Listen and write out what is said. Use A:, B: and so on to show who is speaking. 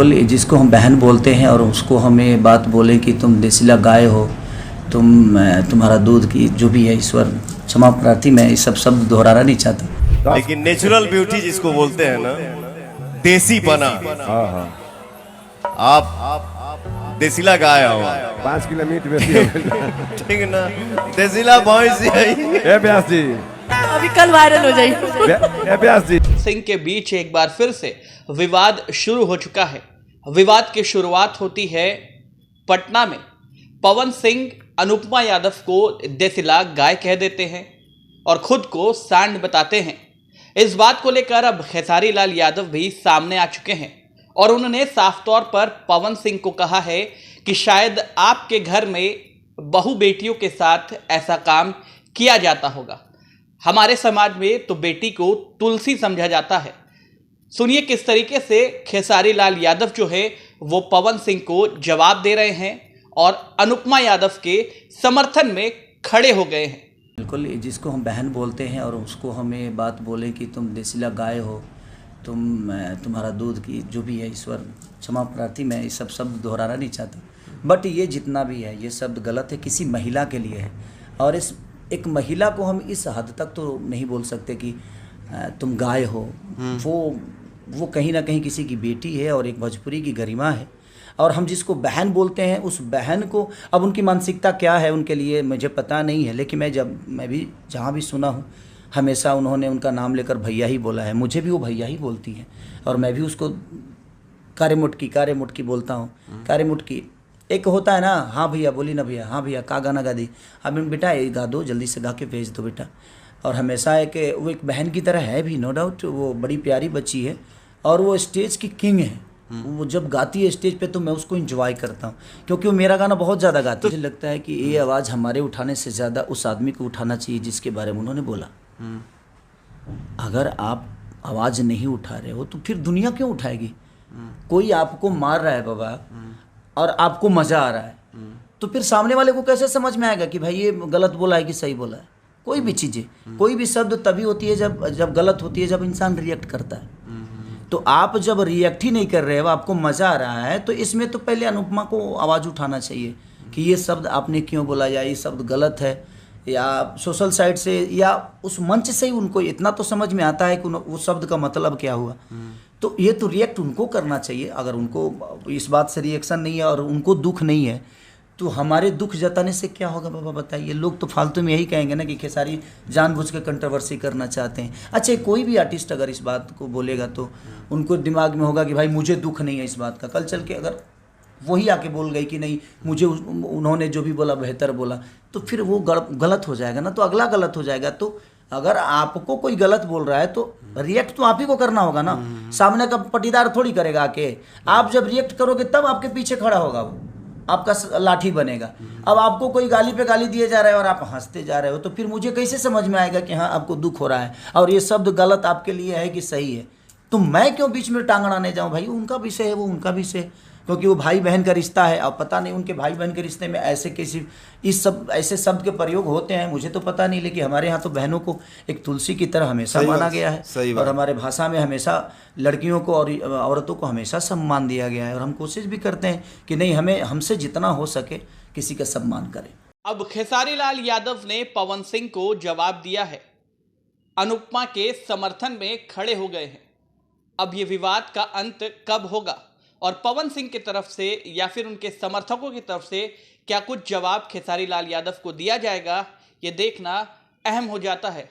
A: बिल्कुल, जिसको हम बहन बोलते हैं और उसको हमें बात बोले कि तुम देसिला गाय हो, तुम्हारा दूध की जो भी है ईश्वर क्षमा प्रार्थी, मैं ये सब शब्द दोहराना नहीं चाहता।
B: लेकिन नेचुरल ब्यूटी जिसको बोलते हैं ना, देसी पना, आप देसिला गाय हो,
C: 5 किलो मीट बेसी हो गइल।
B: ठीक ना, देसिला भैंस
C: ए व्यास जी,
D: अभी कल वायरल हो जाएगी।
C: ए व्यास जी,
E: सिंह के बीच एक बार फिर से विवाद शुरू हो चुका है। विवाद की शुरुआत होती है पटना में। पवन सिंह अनुपमा यादव को देसिला गाय कह देते हैं और खुद को सांड बताते हैं। इस बात को लेकर अब खेसारी लाल यादव भी सामने आ चुके हैं और उन्होंने साफ तौर पर पवन सिंह को कहा है कि शायद आपके घर में बहू बेटियों के साथ ऐसा काम किया जाता होगा। हमारे समाज में तो बेटी को तुलसी समझा जाता है। सुनिए किस तरीके से खेसारी लाल यादव जो है वो पवन सिंह को जवाब दे रहे हैं और अनुपमा यादव के समर्थन में खड़े हो गए हैं।
A: बिल्कुल, जिसको हम बहन बोलते हैं और उसको हमें बात बोले कि तुम देसिला गाय हो, तुम्हारा दूध की जो भी है ईश्वर क्षमा प्रार्थी, मैं ये सब शब्द दोहराना नहीं चाहता। बट ये जितना भी है ये शब्द गलत है, किसी महिला के लिए है। और इस एक महिला को हम इस हद तक तो नहीं बोल सकते कि तुम गाय हो। वो कहीं ना कहीं किसी की बेटी है और एक भोजपुरी की गरिमा है। और हम जिसको बहन बोलते हैं उस बहन को, अब उनकी मानसिकता क्या है उनके लिए मुझे पता नहीं है, लेकिन मैं भी जहाँ भी सुना हूँ हमेशा उन्होंने उनका नाम लेकर भैया ही बोला है। मुझे भी वो भैया ही बोलती हैं और मैं भी उसको कारे मुटकी बोलता हूँ। कारे मुटकी एक होता है ना, हाँ भैया बोली ना भैया, हाँ भैया का गाना गा दी, अब बेटा ये गा दो, जल्दी से गा के भेज दो बेटा। और हमेशा एक वो एक बहन की तरह है भी, नो डाउट। वो बड़ी प्यारी बच्ची है और वो स्टेज की किंग है। वो जब गाती है स्टेज पे तो मैं उसको एंजॉय करता हूँ, क्योंकि वो मेरा गाना बहुत ज़्यादा गाती है। मुझे लगता है कि ये आवाज़ हमारे उठाने से ज़्यादा उस आदमी को उठाना चाहिए जिसके बारे में उन्होंने बोला। अगर आप आवाज़ नहीं उठा रहे हो तो फिर दुनिया क्यों उठाएगी? कोई आपको मार रहा है बाबा और आपको मज़ा आ रहा है, तो फिर सामने वाले को कैसे समझ में आएगा कि भाई ये गलत बोला है कि सही बोला है? कोई भी चीज़ें, कोई भी शब्द तभी होती है जब गलत होती है, जब इंसान रिएक्ट करता है। तो आप जब रिएक्ट ही नहीं कर रहे हो, आपको मज़ा आ रहा है, तो इसमें तो पहले अनुपमा को आवाज़ उठाना चाहिए कि ये शब्द आपने क्यों बोला, या ये शब्द गलत है, या सोशल साइट से या उस मंच से ही उनको इतना तो समझ में आता है कि उस शब्द का मतलब क्या हुआ। तो ये तो रिएक्ट उनको करना चाहिए। अगर उनको इस बात से रिएक्शन नहीं है और उनको दुख नहीं है तो हमारे दुख जताने से क्या होगा बाबा बताइए? लोग तो फालतू में यही कहेंगे ना कि खेसारी जानबूझ के कंट्रोवर्सी करना चाहते हैं। अच्छा, कोई भी आर्टिस्ट अगर इस बात को बोलेगा तो उनको दिमाग में होगा कि भाई मुझे दुख नहीं है इस बात का। कल चल के अगर वही आके बोल गई कि नहीं मुझे उन्होंने जो भी बोला बेहतर बोला, तो फिर वो गलत हो जाएगा ना, तो अगला गलत हो जाएगा। तो अगर आपको कोई गलत बोल रहा है तो रिएक्ट तो आप ही को करना होगा ना, सामने का पटीदार थोड़ी करेगा आके। आप जब रिएक्ट करोगे तब आपके पीछे खड़ा होगा वो, आपका लाठी बनेगा। अब आपको कोई गाली पे गाली दिए जा रहा है और आप हंसते जा रहे हो, तो फिर मुझे कैसे समझ में आएगा कि हाँ आपको दुख हो रहा है और ये शब्द गलत आपके लिए है कि सही है? तो मैं क्यों बीच में टांग अड़ाने जाऊँ? भाई उनका विषय है, वो उनका विषय, क्योंकि वो भाई बहन का रिश्ता है। अब पता नहीं उनके भाई बहन के रिश्ते में ऐसे शब्द के प्रयोग होते हैं, मुझे तो पता नहीं। लेकिन हमारे यहाँ तो बहनों को एक तुलसी की तरह हमेशा माना गया है और हमारे भाषा में हमेशा लड़कियों को और औरतों को हमेशा सम्मान दिया गया है। और हम कोशिश भी करते हैं कि नहीं, हमें हमसे जितना हो सके किसी का सम्मान करें।
E: अब खेसारी लाल यादव ने पवन सिंह को जवाब दिया है, अनुपमा के समर्थन में खड़े हो गए हैं। अब ये विवाद का अंत कब होगा और पवन सिंह की तरफ से या फिर उनके समर्थकों की तरफ से क्या कुछ जवाब खेसारी लाल यादव को दिया जाएगा, ये देखना अहम हो जाता है।